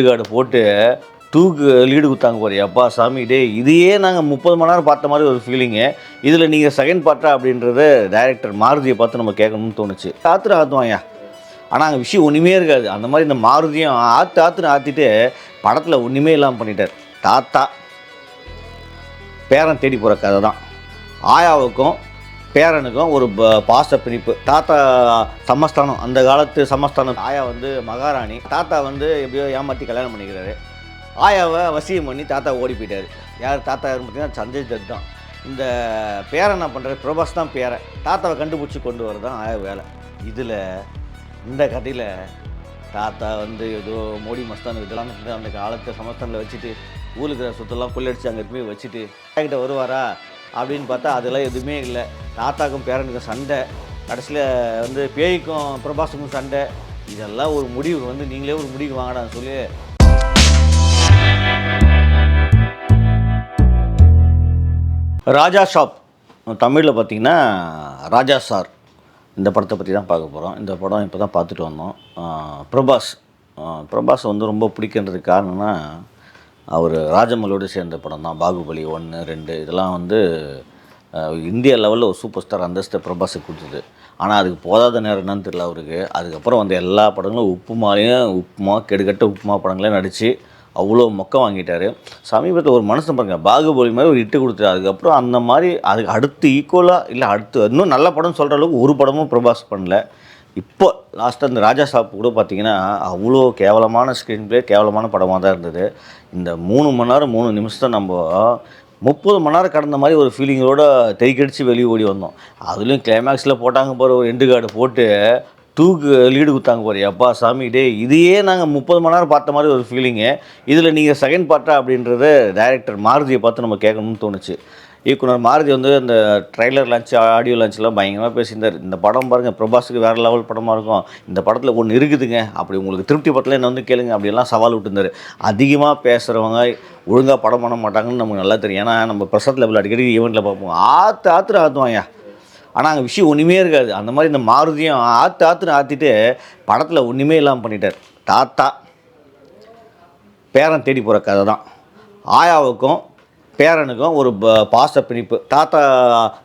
Card போட்டு lead கொடுத்தாங்க போறியா அப்பா சாமி டே இதையே நாங்கள் 30 மணி நேரம் பார்த்த மாதிரி ஒரு ஃபீலிங்கு. இதில் நீங்கள் செகண்ட் பார்ட்டா அப்படின்றது டைரக்டர் மாருதியை பார்த்து நம்ம கேட்கணும்னு தோணுச்சு. ஆற்றுவாயா, ஆனால் அங்கே விஷயம் ஒன்றுமே இருக்காது. அந்த மாதிரி இந்த மாருதியும் ஆற்றிட்டு படத்தில் ஒன்றுமே இல்லாமல் பண்ணிட்டார். தாத்தா பேரன் தேடி போகிற கதை தான். ஆயாவுக்கும் பேரனுக்கும் ஒரு பாச பிணிப்பு. தாத்தா சமஸ்தானம், அந்த காலத்து சமஸ்தானம். ஆயா வந்து மகாராணி, தாத்தா வந்து எப்படியோ ஏமாற்றி கல்யாணம் பண்ணிக்கிறாரு. ஆயாவை வசியம் பண்ணி தாத்தா ஓடி போயிட்டார். யார் தாத்தா யாருன்னு பார்த்தீங்கன்னா சஞ்சய் தத் தான். இந்த பேரன் என்ன பண்ணுறாரு, பிரபாஸ் தான் பேரன். தாத்தாவை கண்டுபிடிச்சி கொண்டு வரது தான் ஆயா வேலை. இதில் இந்த கதையில் தாத்தா வந்து ஏதோ மோடி மஸ்தான் இதெல்லாம் அந்த காலத்து சமஸ்தானில் வச்சுட்டு ஊருக்கு சுத்தெல்லாம் கொள்ளடிச்சு அங்கே போய் வச்சுட்டு கிட்ட வருவாரா அப்படின்னு பார்த்தா அதெல்லாம் எதுவுமே இல்லை. தாத்தாக்கும் பேரனுக்கும் சண்டை, கடைசியில் வந்து பேய்க்கும் பிரபாஸுக்கும் சண்டை. இதெல்லாம் ஒரு முடிவு வந்து நீங்களே ஒரு முடிவு வாங்கடான்னு சொல்லி ராஜா ஷாப் தமிழில் பார்த்திங்கன்னா ராஜா சார், இந்த படத்தை பற்றி தான் பார்க்க போகிறோம். இந்த படம் இப்போ தான் பார்த்துட்டு வந்தோம். பிரபாஸ் வந்து ரொம்ப பிடிக்கின்றதுக்கு காரணம்னா அவர் ராஜமௌலியோடு சேர்ந்த படம் தான். பாகுபலி 1, 2 இதெல்லாம் வந்து இந்தியா லெவலில் ஒரு சூப்பர் ஸ்டார் அந்தஸ்தை பிரபாஸுக்கு கொடுத்தது. ஆனால் அதுக்கு போதாத நேரம் என்னன்னு தெரியல அவருக்கு. அதுக்கப்புறம் வந்து எல்லா படங்களும் உப்புமா கெடுக்கட்ட உப்புமா படங்களையும் நடித்து அவ்வளோ மொக்கம் வாங்கிட்டார். சமீபத்தில் ஒரு மனுஷன் பாருங்கள், பாகுபலி மாதிரி ஒரு இட்டு கொடுத்தாரு. அதுக்கப்புறம் அந்த மாதிரி அதுக்கு அடுத்து ஈக்குவலாக இல்லை அடுத்து இன்னும் நல்ல படம் சொல்கிற அளவுக்கு ஒரு படமும் பிரபாஸ் பண்ணல. இப்போ லாஸ்ட்டாக இந்த ராஜா சாப் கூட பார்த்திங்கன்னா அவ்வளோ கேவலமான ஸ்க்ரீன் ப்ளே, கேவலமான படமாக தான் இருந்தது. இந்த 3 மணி நேரம் 3 நிமிஷத்தை நம்ம 30 மணி நேரம் கடந்த மாதிரி ஒரு ஃபீலிங்கோடு தெறிக்கடிச்சு வெளியே ஓடி வந்தோம். அதுலேயும் கிளைமேக்ஸில் போட்டாங்க பாரு, ஒரு எண்டு கார்டு போட்டு லீடு கொடுத்தாங்க போறியா அப்பா சாமி டே இதையே நாங்கள் 30 மணி நேரம் பார்த்த மாதிரி ஒரு ஃபீலிங்கு. இதில் நீங்கள் செகண்ட் பார்ட்டா அப்படின்றது டைரக்டர் மாருதியை பார்த்து நம்ம கேட்கணும்னு தோணுச்சு. இயக்குனர் மாருதி வந்து இந்த ட்ரைலர் லான்ச், ஆடியோ லான்ச்லாம் பயங்கரமாக பேசியிருந்தார். இந்த படம் பாருங்கள் பிரபாஸுக்கு வேறு லெவல் படமாக இருக்கும், இந்த படத்தில் ஒன்று இருக்குதுங்க, அப்படி உங்களுக்கு திருப்தி படத்தில் என்ன வந்து கேளுங்க அப்படிலாம் சவால் விட்டுருந்தார். அதிகமாக பேசுகிறவங்க ஒழுங்காக படம் பண்ண மாட்டாங்கன்னு நமக்கு நல்லா தெரியும். ஏன்னா நம்ம பிரசாத் லெவல் அடிக்கடி ஈவெண்ட்டில் பார்ப்போம், ஆற்றுவாயா, ஆனால் அங்கே விஷயம் ஒன்றுமே இருக்காது. அந்த மாதிரி இந்த மாருதியும் ஆற்றிட்டு படத்தில் ஒன்றுமே இல்லாமல் பண்ணிட்டார். தாத்தா பேரன் தேடி போகிற கதை தான். ஆயாவுக்கும் பேரனுக்கும் ஒரு பாச பிணிப்பு. தாத்தா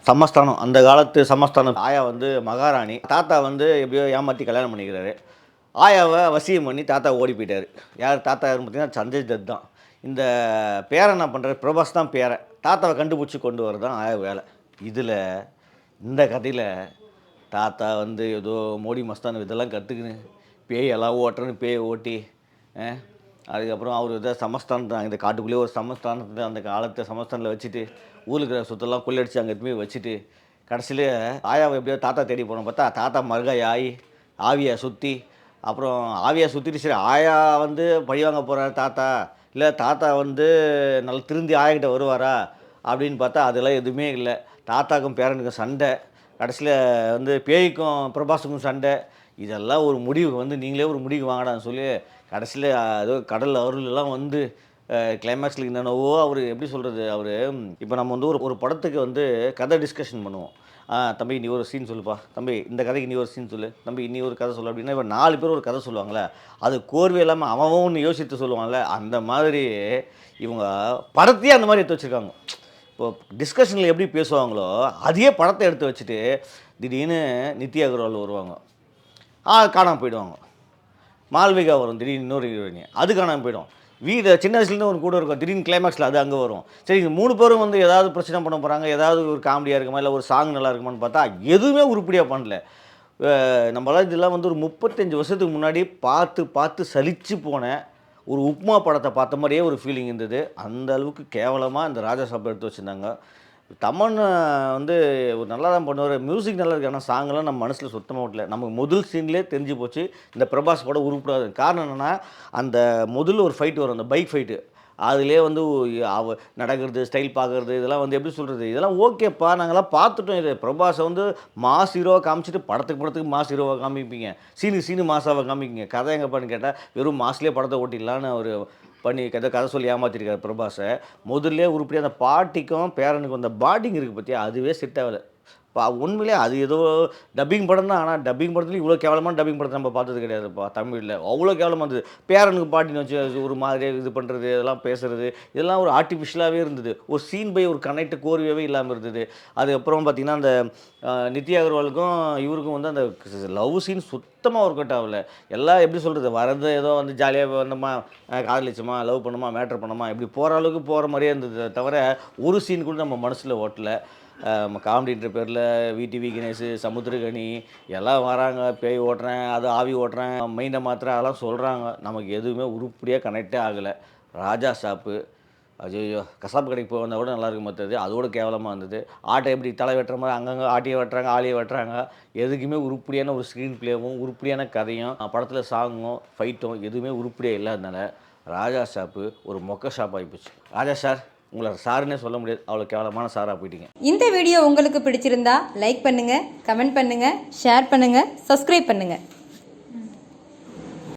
சமஸ்தானம், அந்த காலத்து சமஸ்தானம். ஆயா வந்து மகாராணி, தாத்தா வந்து எப்படியோ ஏமாற்றி கல்யாணம் பண்ணிக்கிறாரு. ஆயாவை வசியம் பண்ணி தாத்தா ஓடி போயிட்டார். யார் தாத்தா யாருன்னு பார்த்தீங்கன்னா சஞ்சய் தத் தான். இந்த பேரன் என்ன பண்ணுறாரு, பிரபாஸ் தான் பேரன். தாத்தாவை கண்டுபிடிச்சி கொண்டு வரது தான் ஆயா வேலை. இதில் இந்த கதையில் தாத்தா வந்து ஏதோ மோடி மஸ்தான் இதெல்லாம் கற்றுக்குன்னு பேயெல்லாம் ஓட்டுறன்னு பேயை ஓட்டி அதுக்கப்புறம் அவர் இதை சமஸ்தானத்தை இந்த காட்டுக்குள்ளேயே ஒரு சமஸ்தானத்தை அந்த காலத்தை சமஸ்தானில் வச்சுட்டு ஊருக்கு சுத்தெல்லாம் கொள்ளடிச்சு அங்கே போய் வச்சுட்டு கடைசியில் ஆயாவை எப்படியோ தாத்தா தேடி போனோம். பார்த்தா தாத்தா மருகாய் ஆவியை சுற்றி அப்புறம் ஆவியை சுற்றிட்டு சரி ஆயா வந்து பழிவாங்க போகிறார் தாத்தா, இல்லை தாத்தா வந்து நல்லா திருந்தி ஆயாக்கிட்ட வருவாரா அப்படின்னு பார்த்தா அதெல்லாம் எதுவுமே இல்லை. தாத்தாக்கும் பேரனுக்கும் சண்டை, கடைசியில் வந்து பேய்க்கும் பிரபாஸுக்கும் சண்டை. இதெல்லாம் ஒரு முடிவு வந்து நீங்களே ஒரு முடிவு வாங்கடான்னு சொல்லி கடைசியில் ஏதோ கடல் அருளெல்லாம் வந்து கிளைமேக்ஸில் என்னென்னவோ அவர் எப்படி சொல்கிறது, அவர் இப்போ நம்ம வந்து ஒரு படத்துக்கு வந்து கதை டிஸ்கஷன் பண்ணுவோம். தம்பி நீ ஒரு சீன் சொல்லுப்பா, தம்பி இந்த கதைக்கு நீ ஒரு சீன் சொல்லு, தம்பி நீ ஒரு கதை சொல்லு அப்படின்னா இப்போ 4 பேர் ஒரு கதை சொல்லுவாங்களே, அது கோர்வை இல்லாமல் அவன் ஒன்று யோசித்து சொல்லுவாங்கள்ல, அந்த மாதிரி இவங்க படத்தையே அந்த மாதிரி எடுத்து வச்சுருக்காங்க. இப்போது டிஸ்கஷனில் எப்படி பேசுவாங்களோ அதையே படத்தை எடுத்து வச்சுட்டு திடீர்னு நித்யா அகர்வால் வருவாங்க, காணாமல் போயிடுவாங்க. மால்விகா வரும் திடீர்னு இன்னொரு ஹீரோயினி, அது காணாமல் போயிடும். சின்ன வயசுலேருந்து ஒரு கூட இருக்கும், திடீர்னு கிளைமேக்ஸில் அது அங்கே வரும். சரி இந்த 3 பேரும் வந்து ஏதாவது பிரச்சனை பண்ண போகிறாங்க, ஏதாவது ஒரு காமெடியாக இருக்குமா இல்லை ஒரு சாங் நல்லா இருக்குமான்னு பார்த்தா எதுவுமே உருப்படியாக பண்ணல. நம்மளால் இதெல்லாம் வந்து ஒரு 35 வருஷத்துக்கு முன்னாடி பார்த்து சலித்து போன ஒரு உப்மா படத்தை பார்த்த மாதிரியே ஒரு ஃபீலிங் இருந்தது. அந்த அளவுக்கு கேவலமாக இந்த ராஜா சாப் எடுத்து வச்சுருந்தாங்க. தமன் வந்து ஒரு நல்லா தான் பண்ணுவார், மியூசிக் நல்லா இருக்குது, ஆனால் சாங்கெல்லாம் நம்ம மனசில் சுத்தமாக விடல. நமக்கு முதல் சீன்லேயே தெரிஞ்சு போச்சு இந்த பிரபாஸ் படம் உருப்படாது. காரணம் என்னென்னா அந்த முதல்ல ஒரு ஃபைட் வரும், அந்த பைக் ஃபைட்டு, அதிலே வந்து நடக்கிறது ஸ்டைல் பார்க்குறது இதெல்லாம் வந்து எப்படி சொல்கிறது, இதெல்லாம் ஓகேப்பா நாங்கள்லாம் பார்த்துட்டோம். இது பிரபாஸை வந்து மாஸ் ஹீரோவாக காமிச்சிட்டு படத்துக்கு மாஸ் ஹீரோவாக காமிப்பீங்க, சீனு மாசாவை காமிப்பீங்க, கதை எங்கப்பான்னு கேட்டால் வெறும் மாஸ்லேயே படத்தை ஓட்டிடலான்னு அவர் பண்ணி கதை சொல்லி ஏமாற்றிருக்காரு பிரபாஸை. முதல்ல உருப்படியாக அந்த பாட்டிக்கும் பேரனுக்கும் அந்த பாட்டிங் இருக்குது பார்த்தியா, அதுவே செட் ஆகலை. உண்மையிலே அது ஏதோ டப்பிங் படம் தான். ஆனால் டப்பிங் படத்துலையும் இவ்வளோ கேவலமான டப்பிங் படத்தை நம்ம பார்த்தது கிடையாதுப்பா தமிழில். அவ்வளோ கேவலமாக இருந்தது. பேரனுக்கு பாட்டின்னு வச்சு ஒரு மாதிரியாக இது பண்ணுறது, இதெல்லாம் பேசுகிறது, இதெல்லாம் ஒரு ஆர்டிஃபிஷியலாகவே இருந்தது. ஒரு சீன் பை ஒரு கனெக்ட் கோர்வையாகவே இல்லாமல் இருந்தது. அதுக்கப்புறம் பார்த்திங்கன்னா அந்த நித்யா அகர்வாலுக்கும் இவருக்கும் வந்து அந்த லவ் சீன் சுத்தமாக ஒர்க் அவுட் ஆகல. எல்லாம் எப்படி சொல்கிறது, வரது ஏதோ வந்து ஜாலியாக வந்தோமா, காதலிச்சோமா, லவ் பண்ணோமா, மேட்ரு பண்ணோமா, இப்படி போகிற அளவுக்கு போகிற மாதிரியே இருந்தது தவிர ஒரு சீன் கூட நம்ம மனசில் ஓட்டலை. காமெடின்ற பேரில் விடிவி கணேஷ், சமுத்திரகனி எல்லாம் வராங்க, பேய் ஓட்டுறேன், அது ஆவி ஓட்டுறேன், மைண்டை மாத்திரம் அதெல்லாம் சொல்கிறாங்க. நமக்கு எதுவுமே உருப்படியாக கனெக்டே ஆகலை. ராஜா ஷாப்பு, ஐயோ கசாப்பு கடைக்கு போய் வந்தால் கூட நல்லாயிருக்கும். மற்றது அதோட கேவலமாக இருந்தது. ஆட்டை எப்படி தலை வெட்டுற மாதிரி அங்கங்கே ஆட்டியை வெட்டுறாங்க, ஆளியை வெட்டுறாங்க. எதுக்குமே உருப்படியான ஒரு ஸ்க்ரீன் பிளேவும் உருப்படியான கதையும் படத்தில் சாங்கும் ஃபைட்டும் எதுவுமே உருப்படியாக இல்லாதனால ராஜா ஷாப்பு ஒரு மொக்க ஷாப் ஆகிப்போச்சு. ராஜா சார், உங்களை சாருன்னே சொல்ல முடியாது, அவ்வளோ கேவலமான சாராக போயிட்டீங்க. இந்த வீடியோ உங்களுக்கு பிடிச்சிருந்தா லைக் பண்ணுங்கள், கமெண்ட் பண்ணுங்கள், ஷேர் பண்ணுங்கள், சப்ஸ்கிரைப் பண்ணுங்கள்.